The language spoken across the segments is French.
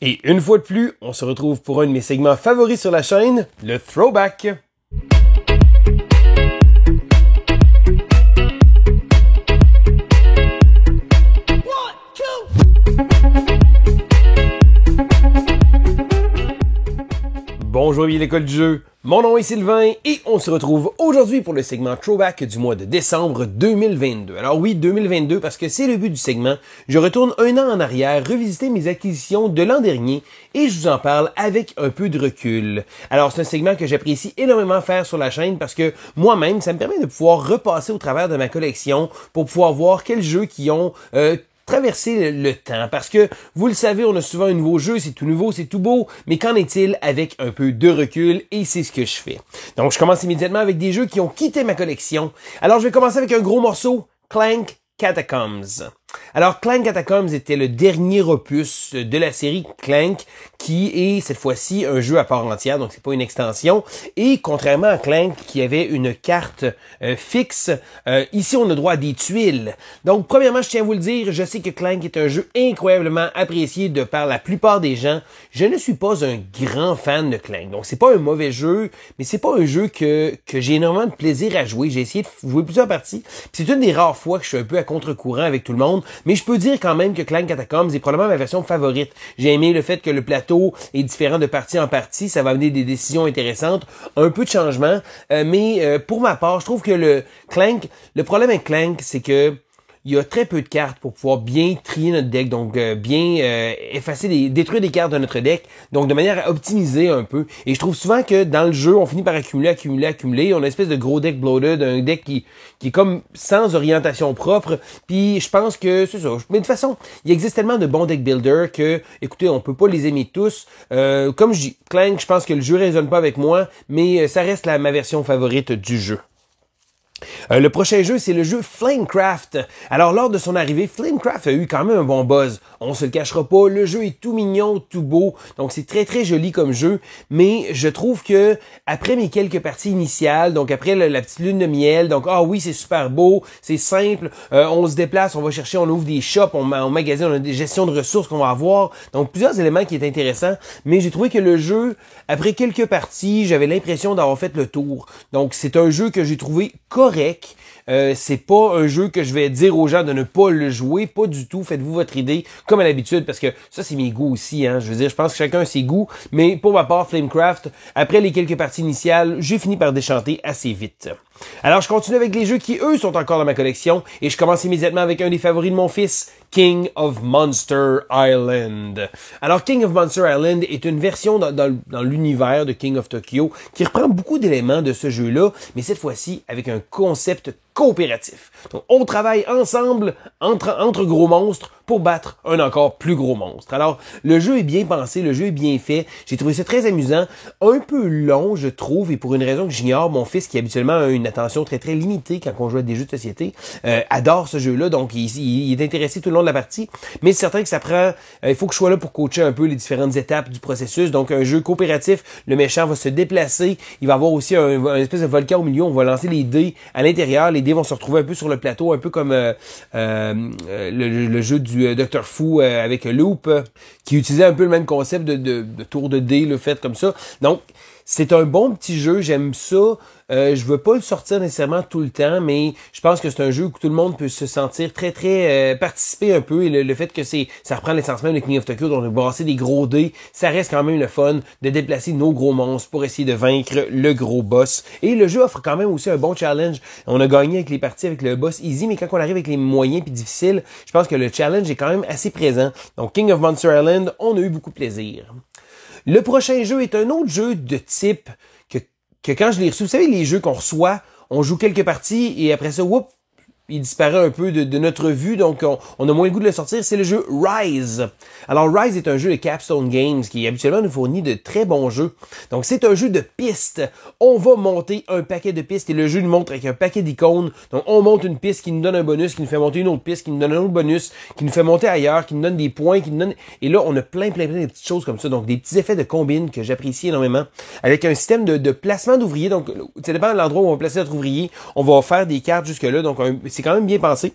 Et une fois de plus, on se retrouve pour un de mes segments favoris sur la chaîne, le Throwback. Bonjour, l'école du jeu. Mon nom est Sylvain et on se retrouve aujourd'hui pour le segment Throwback du mois de décembre 2022. Alors oui, 2022 parce que c'est le but du segment. Je retourne un an en arrière, revisiter mes acquisitions de l'an dernier et je vous en parle avec un peu de recul. Alors c'est un segment que j'apprécie énormément faire sur la chaîne parce que moi-même, ça me permet de pouvoir repasser au travers de ma collection pour pouvoir voir quels jeux qui ont traverser le temps, parce que, vous le savez, on a souvent un nouveau jeu, c'est tout nouveau, c'est tout beau, mais qu'en est-il avec un peu de recul, et c'est ce que je fais. Donc, je commence immédiatement avec des jeux qui ont quitté ma collection. Alors, je vais commencer avec un gros morceau, Clank Catacombs. Alors, Clank Catacombs était le dernier opus de la série Clank, qui est cette fois-ci un jeu à part entière, donc c'est pas une extension. Et contrairement à Clank, qui avait une carte fixe, ici on a droit à des tuiles. Donc, premièrement, je tiens à vous le dire, je sais que Clank est un jeu incroyablement apprécié de par la plupart des gens. Je ne suis pas un grand fan de Clank, donc c'est pas un mauvais jeu, mais c'est pas un jeu que j'ai énormément de plaisir à jouer. J'ai essayé de jouer plusieurs parties, puis c'est une des rares fois que je suis un peu à contre-courant avec tout le monde. Mais je peux dire quand même que Clank Catacombs est probablement ma version favorite. J'ai aimé le fait que le plateau est différent de partie en partie. Ça va amener des décisions intéressantes, un peu de changement. Mais pour ma part, je trouve que le problème avec Clank, c'est que il y a très peu de cartes pour pouvoir bien trier notre deck, donc bien détruire des cartes de notre deck, donc de manière à optimiser un peu. Et je trouve souvent que dans le jeu, on finit par accumuler. On a une espèce de gros deck bloated, un deck qui est comme sans orientation propre. Puis je pense que c'est ça. Mais de toute façon, il existe tellement de bons deck builders que, écoutez, on peut pas les aimer tous. Comme je dis, Clank, je pense que le jeu résonne pas avec moi, mais ça reste ma version favorite du jeu. Le prochain jeu, c'est le jeu Flamecraft. Alors, lors de son arrivée, Flamecraft a eu quand même un bon buzz. On se le cachera pas, le jeu est tout mignon, tout beau, donc c'est très très joli comme jeu, mais je trouve que après mes quelques parties initiales, donc après la petite lune de miel, donc ah oui, c'est super beau, c'est simple, on se déplace, on va chercher, on ouvre des shops, on magasine, on a des gestions de ressources qu'on va avoir, donc plusieurs éléments qui est intéressant, mais j'ai trouvé que le jeu, après quelques parties, j'avais l'impression d'avoir fait le tour. Donc c'est un jeu que j'ai trouvé correct. C'est pas un jeu que je vais dire aux gens de ne pas le jouer, pas du tout. Faites-vous votre idée, comme à l'habitude, parce que ça, c'est mes goûts aussi, hein. Je veux dire, je pense que chacun a ses goûts, mais pour ma part, Flamecraft, après les quelques parties initiales, j'ai fini par déchanter assez vite. Alors, je continue avec les jeux qui, eux, sont encore dans ma collection, et je commence immédiatement avec un des favoris de mon fils, King of Monster Island. Alors, King of Monster Island est une version dans l'univers de King of Tokyo qui reprend beaucoup d'éléments de ce jeu-là, mais cette fois-ci avec un concept coopératif. Donc, on travaille ensemble entre gros monstres pour battre un encore plus gros monstre. Alors, le jeu est bien pensé, le jeu est bien fait. J'ai trouvé ça très amusant. Un peu long, je trouve, et pour une raison que j'ignore, mon fils, qui habituellement a une attention très très limitée quand on joue à des jeux de société, adore ce jeu-là, donc il est intéressé tout le long de la partie. Mais c'est certain que ça prend... il faut que je sois là pour coacher un peu les différentes étapes du processus. Donc, un jeu coopératif, le méchant va se déplacer. Il va avoir aussi un espèce de volcan au milieu. On va lancer les dés à l'intérieur. Les dés vont se retrouver un peu sur le plateau, un peu comme le jeu du Dr. Fu avec Loop, qui utilisait un peu le même concept de tour de dés, le fait comme ça. Donc, c'est un bon petit jeu, j'aime ça. Je veux pas le sortir nécessairement tout le temps, mais je pense que c'est un jeu où tout le monde peut se sentir très très participer un peu, et le fait que ça reprend l'essence même de King of Tokyo, dont on a brassé des gros dés, ça reste quand même le fun de déplacer nos gros monstres pour essayer de vaincre le gros boss. Et le jeu offre quand même aussi un bon challenge. On a gagné avec les parties avec le boss easy, mais quand on arrive avec les moyens puis difficiles, je pense que le challenge est quand même assez présent. Donc King of Monster Island, on a eu beaucoup de plaisir. Le prochain jeu est un autre jeu de type que quand je l'ai reçu, vous savez, les jeux qu'on reçoit, on joue quelques parties et après ça, whoop, il disparaît un peu de notre vue, donc on a moins le goût de le sortir. C'est le jeu Rise. Alors Rise est un jeu de Capstone Games qui habituellement nous fournit de très bons jeux. Donc c'est un jeu de pistes. On va monter un paquet de pistes et le jeu nous montre avec un paquet d'icônes. Donc on monte une piste qui nous donne un bonus, qui nous fait monter une autre piste, qui nous donne un autre bonus, qui nous fait monter ailleurs, qui nous donne des points, qui nous donne... Et là, on a plein de petites choses comme ça. Donc des petits effets de combine que j'apprécie énormément. Avec un système de placement d'ouvriers. Donc ça dépend de l'endroit où on va placer notre ouvrier. On va faire des cartes jusque-là. Donc c'est quand même bien pensé.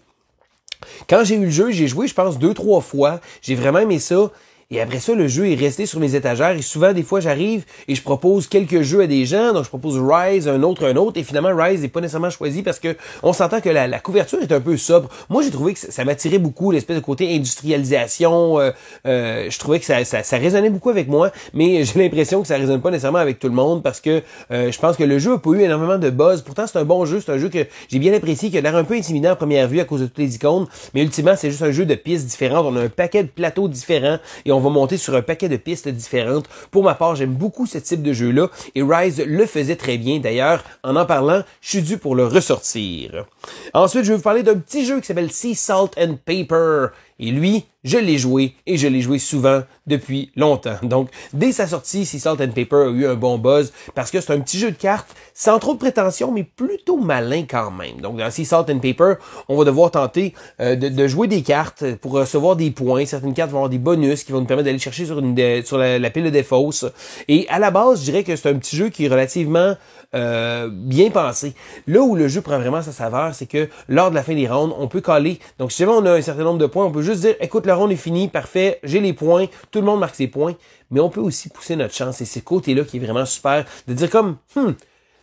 Quand j'ai eu le jeu, j'ai joué, je pense, 2-3 fois. J'ai vraiment aimé ça. Et après ça, le jeu est resté sur mes étagères et souvent, des fois, j'arrive et je propose quelques jeux à des gens. Donc, je propose Rise, un autre. Et finalement, Rise n'est pas nécessairement choisi parce que on s'entend que la couverture est un peu sobre. Moi, j'ai trouvé que ça m'attirait beaucoup, l'espèce de côté industrialisation. Je trouvais que ça résonnait beaucoup avec moi, mais j'ai l'impression que ça résonne pas nécessairement avec tout le monde parce que je pense que le jeu a pas eu énormément de buzz. Pourtant, c'est un bon jeu. C'est un jeu que j'ai bien apprécié, qui a l'air un peu intimidant à première vue à cause de toutes les icônes. Mais ultimement, c'est juste un jeu de pistes différentes. On a un paquet de plateaux différents et on va monter sur un paquet de pistes différentes. Pour ma part, j'aime beaucoup ce type de jeu-là et Rise le faisait très bien. D'ailleurs, en parlant, je suis dû pour le ressortir. Ensuite, je vais vous parler d'un petit jeu qui s'appelle Sea Salt and Paper. Et lui, je l'ai joué et je l'ai joué souvent depuis longtemps. Donc, dès sa sortie, Sea Salt and Paper a eu un bon buzz parce que c'est un petit jeu de cartes sans trop de prétention, mais plutôt malin quand même. Donc, dans Sea Salt and Paper, on va devoir tenter de jouer des cartes pour recevoir des points. Certaines cartes vont avoir des bonus qui vont nous permettre d'aller chercher sur la pile de défausse. Et à la base, je dirais que c'est un petit jeu qui est relativement bien pensé. Là où le jeu prend vraiment sa saveur, c'est que lors de la fin des rounds, on peut caler. Donc, si jamais on a un certain nombre de points, on peut juste dire, écoute, le round est fini, parfait, j'ai les points, tout le monde marque ses points, mais on peut aussi pousser notre chance. Et c'est ce côté-là qui est vraiment super, de dire comme,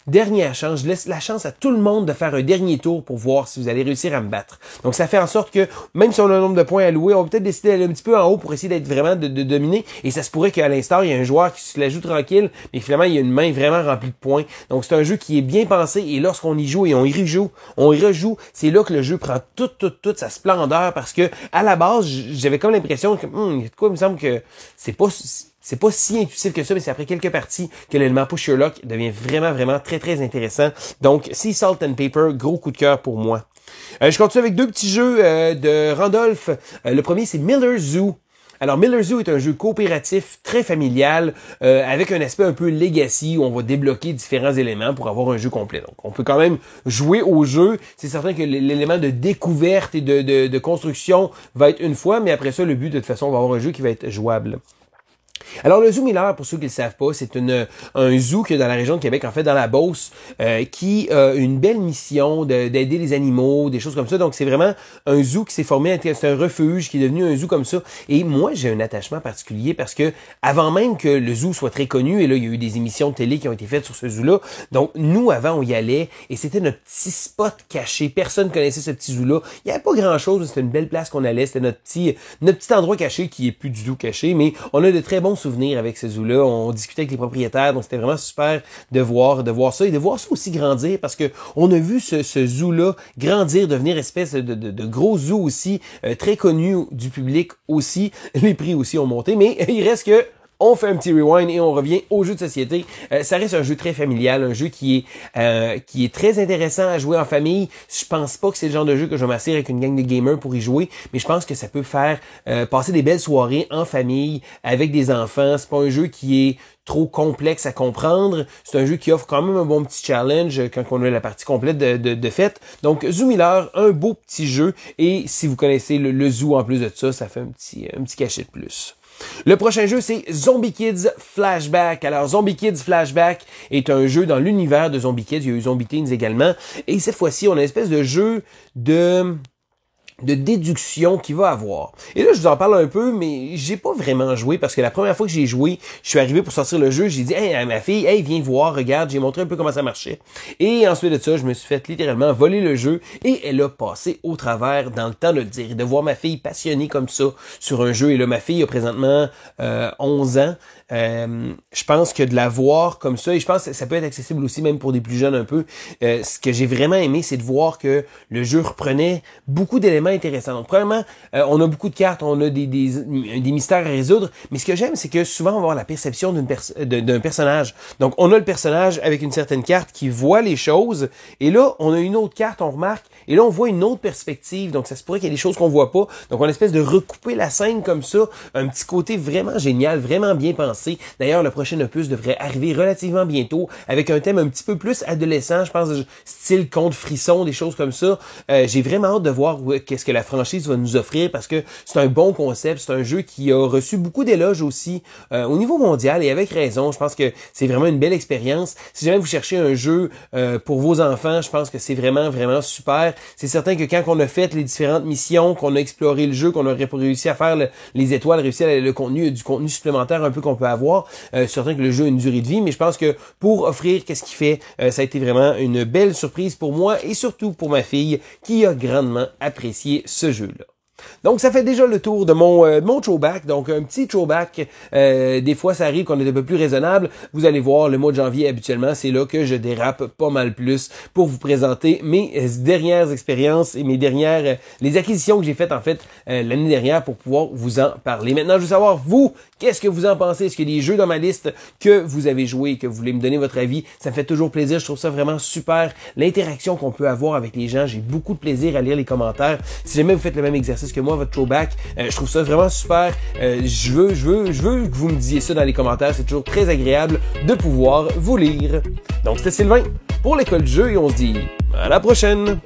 dernière chance, je laisse la chance à tout le monde de faire un dernier tour pour voir si vous allez réussir à me battre. Donc ça fait en sorte que, même si on a un nombre de points à louer, on va peut-être décider d'aller un petit peu en haut pour essayer d'être vraiment de dominer. Et ça se pourrait qu'à l'instar, il y a un joueur qui se la joue tranquille, mais finalement, il y a une main vraiment remplie de points. Donc c'est un jeu qui est bien pensé et lorsqu'on y joue et on y rejoue, c'est là que le jeu prend toute sa splendeur parce que, à la base, j'avais comme l'impression que, il y a de quoi, il me semble que c'est pas si intuitif que ça, mais c'est après quelques parties que l'élément Push Your Luck devient vraiment très intéressant. Donc, Sea Salt and Paper, gros coup de cœur pour moi. Je continue avec deux petits jeux de Randolph. Le premier, c'est Miller Zoo. Alors, Miller Zoo est un jeu coopératif très familial avec un aspect un peu legacy où on va débloquer différents éléments pour avoir un jeu complet. Donc, on peut quand même jouer au jeu. C'est certain que l'élément de découverte et de construction va être une fois, mais après ça, le but, de toute façon, on va avoir un jeu qui va être jouable. Alors, le Zoo Miller, pour ceux qui ne le savent pas, c'est un zoo qui est dans la région de Québec, en fait, dans la Beauce, qui a une belle mission d'aider les animaux, des choses comme ça. Donc, c'est vraiment un zoo qui s'est formé, c'est un refuge qui est devenu un zoo comme ça. Et moi, j'ai un attachement particulier parce que, avant même que le zoo soit très connu, et là, il y a eu des émissions de télé qui ont été faites sur ce zoo-là. Donc, nous, avant, on y allait, et c'était notre petit spot caché. Personne connaissait ce petit zoo-là. Il n'y avait pas grand-chose, c'était une belle place qu'on allait. C'était notre petit endroit caché qui est plus du tout caché, mais on a de très bons souvenirs avec ce zoo-là. On discutait avec les propriétaires, donc c'était vraiment super de voir ça et de voir ça aussi grandir parce que on a vu ce zoo-là grandir, devenir espèce de gros zoo aussi, très connu du public aussi. Les prix aussi ont monté, mais il reste que on fait un petit rewind et on revient au jeu de société. Ça reste un jeu très familial, un jeu qui est très intéressant à jouer en famille. Je pense pas que c'est le genre de jeu que je vais m'asseoir avec une gang de gamers pour y jouer, mais je pense que ça peut faire passer des belles soirées en famille avec des enfants. C'est pas un jeu qui est trop complexe à comprendre. C'est un jeu qui offre quand même un bon petit challenge quand on a la partie complète de fête. Donc, Zoo Miller, un beau petit jeu. Et si vous connaissez le zoo en plus de ça fait un petit cachet de plus. Le prochain jeu, c'est Zombie Kids Flashback. Alors, Zombie Kids Flashback est un jeu dans l'univers de Zombie Kids. Il y a eu Zombie Teens également. Et cette fois-ci, on a une espèce de jeu de déduction qu'il va avoir. Et là, je vous en parle un peu, mais j'ai pas vraiment joué parce que la première fois que j'ai joué, je suis arrivé pour sortir le jeu, j'ai dit à ma fille, hey, viens voir, regarde, j'ai montré un peu comment ça marchait. Et ensuite de ça, je me suis fait littéralement voler le jeu et elle a passé au travers dans le temps de le dire. Et de voir ma fille passionnée comme ça sur un jeu, et là, ma fille a présentement 11 ans. Je pense que de la voir comme ça, et je pense que ça peut être accessible aussi même pour des plus jeunes un peu, ce que j'ai vraiment aimé, c'est de voir que le jeu reprenait beaucoup d'éléments intéressants. Donc, premièrement, on a beaucoup de cartes, on a des mystères à résoudre, mais ce que j'aime, c'est que souvent, on va avoir la perception d'un personnage. Donc, on a le personnage avec une certaine carte qui voit les choses, et là, on a une autre carte, on remarque, et là, on voit une autre perspective, donc ça se pourrait qu'il y ait des choses qu'on voit pas. Donc, on a une espèce de recouper la scène comme ça, un petit côté vraiment génial, vraiment bien pensé. D'ailleurs, le prochain opus devrait arriver relativement bientôt avec un thème un petit peu plus adolescent, je pense, style conte frisson, des choses comme ça. J'ai vraiment hâte de voir qu'est-ce que la franchise va nous offrir parce que c'est un bon concept, c'est un jeu qui a reçu beaucoup d'éloges aussi au niveau mondial et avec raison. Je pense que c'est vraiment une belle expérience. Si jamais vous cherchez un jeu pour vos enfants, je pense que c'est vraiment, vraiment super. C'est certain que quand on a fait les différentes missions, qu'on a exploré le jeu, qu'on a réussi à faire les étoiles, réussi à le contenu, du contenu supplémentaire un peu qu'on peut avoir, c'est certain que le jeu a une durée de vie, mais je pense que pour offrir qu'est-ce qu'il fait, ça a été vraiment une belle surprise pour moi et surtout pour ma fille qui a grandement apprécié ce jeu-là. Donc, ça fait déjà le tour de mon throwback. Donc, un petit throwback. Des fois, ça arrive qu'on est un peu plus raisonnable. Vous allez voir, le mois de janvier, habituellement, c'est là que je dérape pas mal plus pour vous présenter mes dernières expériences et les acquisitions que j'ai faites, en fait, l'année dernière pour pouvoir vous en parler. Maintenant, je veux savoir, vous, qu'est-ce que vous en pensez? Est-ce qu'il y a des jeux dans ma liste que vous avez joué et que vous voulez me donner votre avis? Ça me fait toujours plaisir. Je trouve ça vraiment super. L'interaction qu'on peut avoir avec les gens. J'ai beaucoup de plaisir à lire les commentaires. Si jamais vous faites le même exercice que moi, votre throwback, je trouve ça vraiment super. Je veux que vous me disiez ça dans les commentaires. C'est toujours très agréable de pouvoir vous lire. Donc, c'était Sylvain pour l'école du jeu et on se dit à la prochaine!